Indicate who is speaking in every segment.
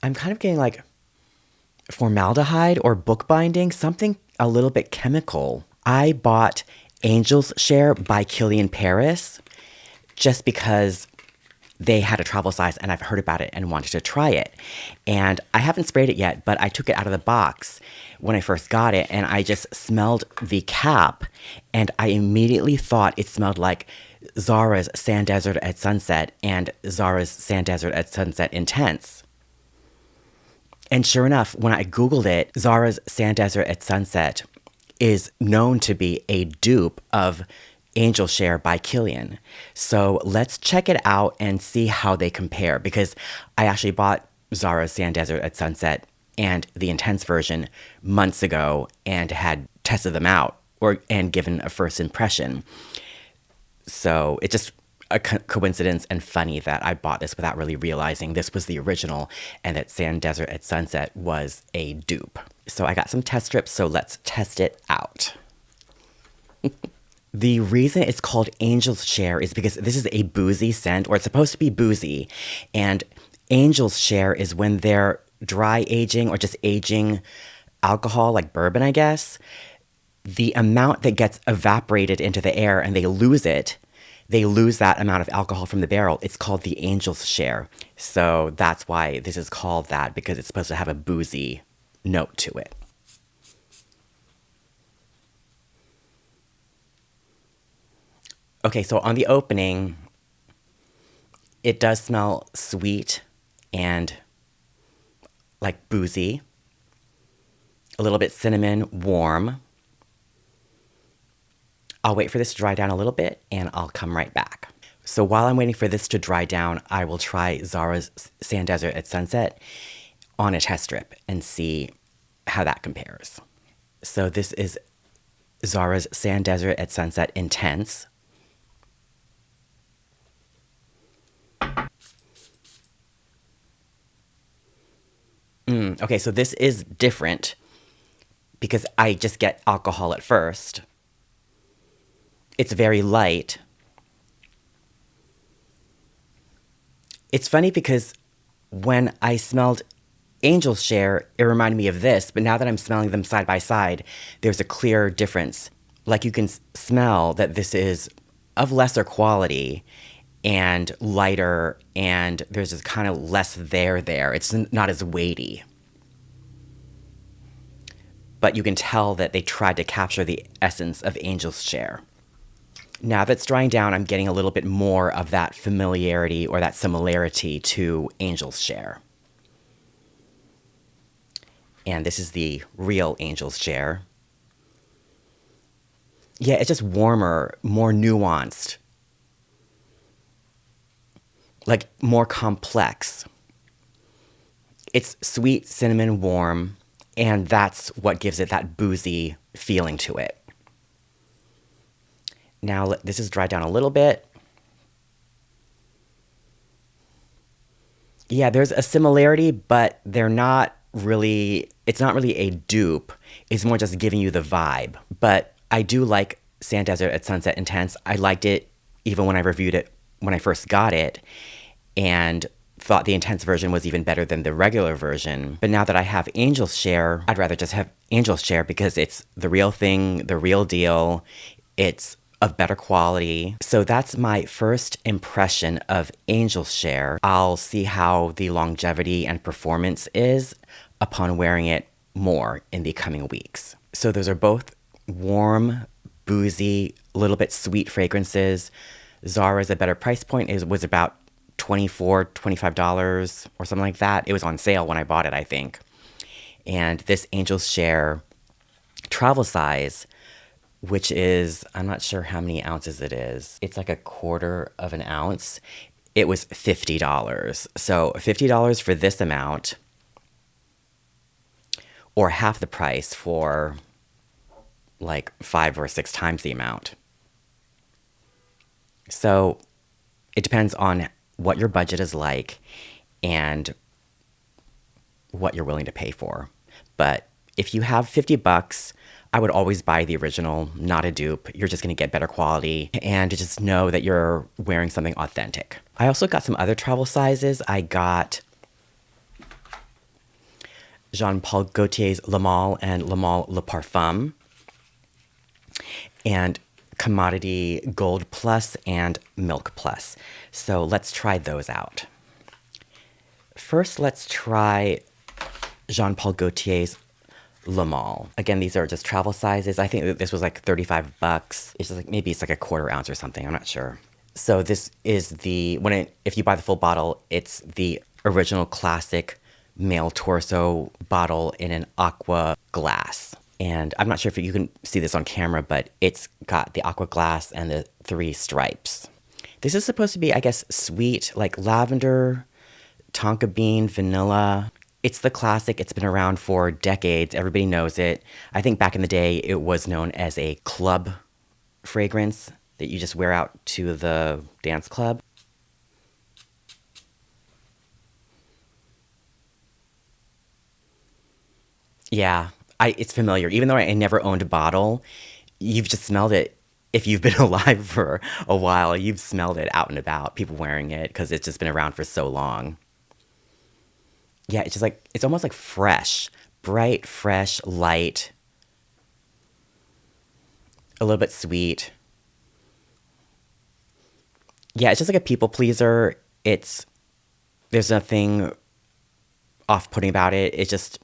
Speaker 1: I'm kind of getting like formaldehyde or bookbinding, something a little bit chemical. I bought Angel's Share by Kilian Paris just because they had a travel size and I've heard about it and wanted to try it. And I haven't sprayed it yet, but I took it out of the box when I first got it and I just smelled the cap and I immediately thought it smelled like Zara's Sand Desert at Sunset and Zara's Sand Desert at Sunset Intense. And sure enough, when I Googled it, Zara's Sand Desert at Sunset is known to be a dupe of Angel Share by Kilian. So let's check it out and see how they compare because I actually bought Zara's Sand Desert at Sunset and the Intense version months ago and had tested them out and given a first impression. So it's just a coincidence and funny that I bought this without really realizing this was the original and that Sand Desert at Sunset was a dupe. So I got some test strips, so let's test it out. The reason it's called Angel's Share is because this is a boozy scent, or it's supposed to be boozy, and Angel's Share is when they're dry aging or just aging alcohol, like bourbon, I guess. The amount that gets evaporated into the air and they lose that amount of alcohol from the barrel. It's called the Angel's Share. So that's why this is called that, because it's supposed to have a boozy note to it. Okay, so on the opening, it does smell sweet and like boozy, a little bit cinnamon, warm. I'll wait for this to dry down a little bit and I'll come right back. So while I'm waiting for this to dry down, I will try Zara's Sand Desert at Sunset on a test strip and see how that compares. So this is Zara's Sand Desert at Sunset Intense. Okay, so this is different because I just get alcohol at first. It's very light. It's funny because when I smelled Angel's Share, it reminded me of this, but now that I'm smelling them side by side, there's a clear difference. Like you can smell that this is of lesser quality and lighter, and there's just kind of less there. It's not as weighty. But you can tell that they tried to capture the essence of Angel's Share. Now that's drying down, I'm getting a little bit more of that familiarity or that similarity to Angel's Share. And this is the real Angel's Share. Yeah, it's just warmer, more nuanced, like more complex. It's sweet, cinnamon, warm, and that's what gives it that boozy feeling to it. Now this is dried down a little bit. Yeah, there's a similarity, but it's not really a dupe. It's more just giving you the vibe. But I do like Sand Desert at Sunset Intense. I liked it even when I reviewed it when I first got it, and thought the Intense version was even better than the regular version. But now that I have Angel's Share, I'd rather just have Angel's Share because it's the real thing, the real deal. It's of better quality. So that's my first impression of Angel's Share. I'll see how the longevity and performance is upon wearing it more in the coming weeks. So those are both warm, boozy, a little bit sweet fragrances. Zara's a better price point. It was about $24, $25 or something like that. It was on sale when I bought it, I think. And this Angel's Share travel size, which is, I'm not sure how many ounces it is. It's like a quarter of an ounce. It was $50. So $50 for this amount, or half the price for like 5 or 6 times the amount. So it depends on what your budget is like and what you're willing to pay for. But if you have $50, I would always buy the original, not a dupe. You're just going to get better quality and just know that you're wearing something authentic. I also got some other travel sizes. I got Jean-Paul Gaultier's Le Male and Le Male Le Parfum, and Commodity Gold Plus and Milk Plus. So let's try those out. First, let's try Jean-Paul Gaultier's Le Male. Again, these are just travel sizes. I think that this was like 35 bucks. It's just like, maybe it's like a quarter ounce or something. I'm not sure. So this is if you buy the full bottle, it's the original classic male torso bottle in an aqua glass. And I'm not sure if you can see this on camera, but it's got the aqua glass and the 3 stripes. This is supposed to be, I guess, sweet, like lavender, tonka bean, vanilla. It's the classic. It's been around for decades. Everybody knows it. I think back in the day, it was known as a club fragrance that you just wear out to the dance club. Yeah, it's familiar. Even though I never owned a bottle, you've just smelled it. If you've been alive for a while, you've smelled it out and about, people wearing it, because it's just been around for so long. Yeah, it's just like, it's almost like fresh, bright, fresh, light, a little bit sweet. Yeah, it's just like a people pleaser. There's nothing off-putting about it. It's just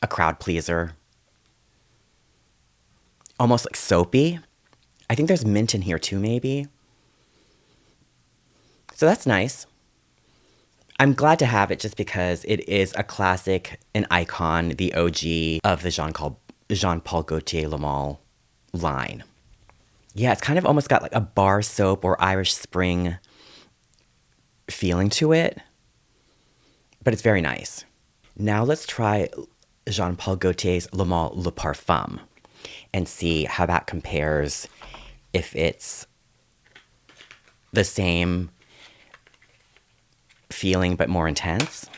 Speaker 1: a crowd pleaser. Almost like soapy. I think there's mint in here too, maybe. So that's nice. I'm glad to have it just because it is a classic, an icon, the OG of the Jean-Paul Gaultier Le Male line. Yeah, it's kind of almost got like a bar soap or Irish Spring feeling to it, but it's very nice. Now let's try Jean-Paul Gaultier's Le Male Le Parfum and see how that compares, if it's the same feeling but more intense.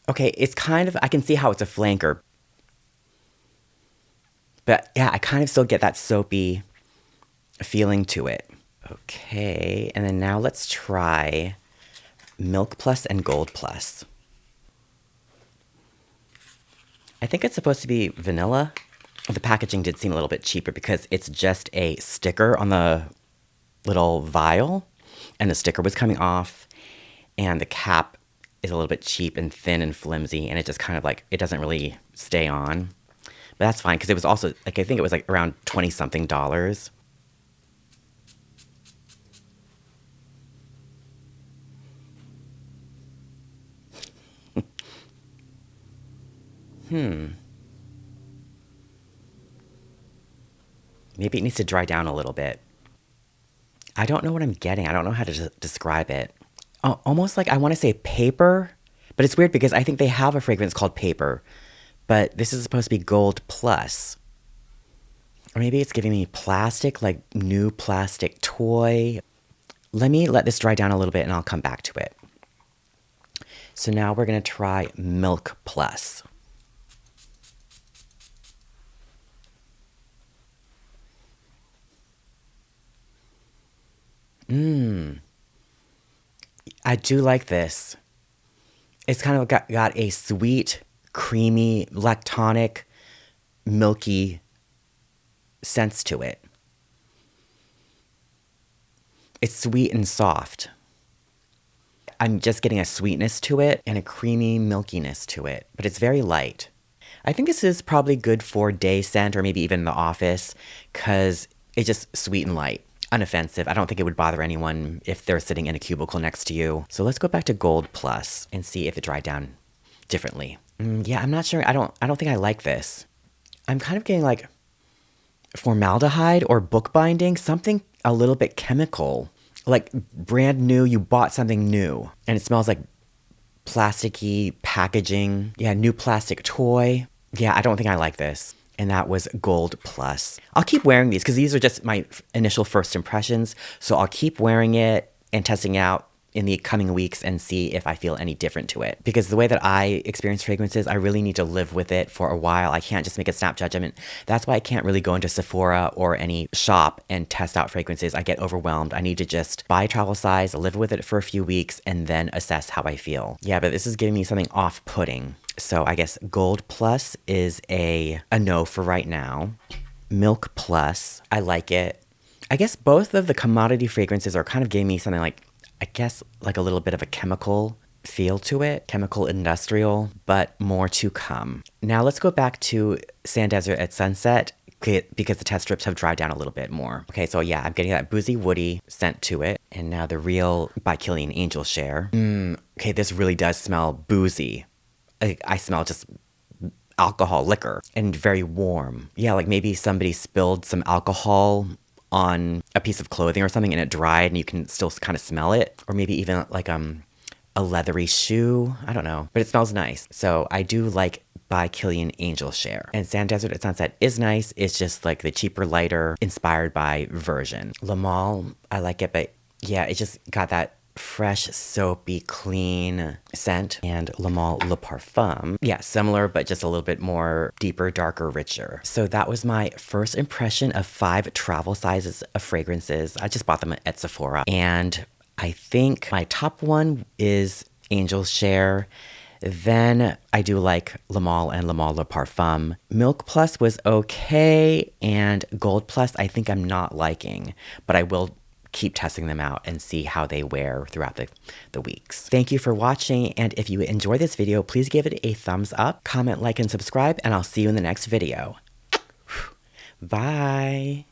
Speaker 1: Okay, it's kind of, I can see how it's a flanker. But yeah, I kind of still get that soapy feeling to it. Okay, and then now let's try Milk Plus and Gold Plus. I think it's supposed to be vanilla. The packaging did seem a little bit cheaper because it's just a sticker on the little vial, and the sticker was coming off, and the cap is a little bit cheap and thin and flimsy, and it just kind of like, it doesn't really stay on. But that's fine, because it was also, like, I think it was like around 20-something dollars. Maybe it needs to dry down a little bit. I don't know what I'm getting. I don't know how to describe it. Almost like, I want to say paper, but it's weird because I think they have a fragrance called paper, but this is supposed to be Gold Plus. Or maybe it's giving me plastic, like new plastic toy. Let me let this dry down a little bit and I'll come back to it. So now we're going to try Milk Plus. I do like this. It's kind of got a sweet, creamy, lactonic, milky sense to it. It's sweet and soft. I'm just getting a sweetness to it and a creamy milkiness to it, but it's very light. I think this is probably good for day scent or maybe even in the office because it's just sweet and light, unoffensive. I don't think it would bother anyone if they're sitting in a cubicle next to you. So let's go back to Gold Plus and see if it dried down differently. Yeah, I'm not sure. I don't think I like this. I'm kind of getting like formaldehyde or bookbinding, something a little bit chemical. Like brand new, you bought something new and it smells like plasticky packaging. Yeah, new plastic toy. Yeah, I don't think I like this. And that was Gold Plus. I'll keep wearing these because these are just my initial first impressions. So I'll keep wearing it and testing out in the coming weeks and see if I feel any different to it. Because the way that I experience fragrances, I really need to live with it for a while. I can't just make a snap judgment. That's why I can't really go into Sephora or any shop and test out fragrances. I get overwhelmed. I need to just buy travel size, live with it for a few weeks, and then assess how I feel. Yeah, but this is giving me something off-putting. So I guess Gold Plus is a no for right now. Milk Plus, I like it. I guess both of the commodity fragrances are kind of giving me something like, I guess, like a little bit of a chemical feel to it, chemical industrial, but more to come. Now let's go back to Sand Desert at Sunset because the test strips have dried down a little bit more. Okay, so yeah, I'm getting that boozy woody scent to it. And now the Real by Kilian Angel Share. Okay, this really does smell boozy. I smell just alcohol, liquor, and very warm. Yeah, like maybe somebody spilled some alcohol on a piece of clothing or something and it dried and you can still kind of smell it. Or maybe even like a leathery shoe. I don't know, but it smells nice. So I do like by Kilian Angel Share. And Sand Desert at Sunset is nice. It's just like the cheaper, lighter, inspired by version. Le Male, I like it, but yeah, it just got that fresh, soapy, clean scent. And Le Male Le Parfum. Yeah, similar, but just a little bit more deeper, darker, richer. So that was my first impression of 5 travel sizes of fragrances. I just bought them at Sephora. And I think my top one is Angel's Share. Then I do like Le Male and Le Male Le Parfum. Milk Plus was okay. And Gold Plus I think I'm not liking. But I will keep testing them out and see how they wear throughout the weeks. Thank you for watching, and if you enjoyed this video, please give it a thumbs up, comment, like, and subscribe, and I'll see you in the next video. Bye!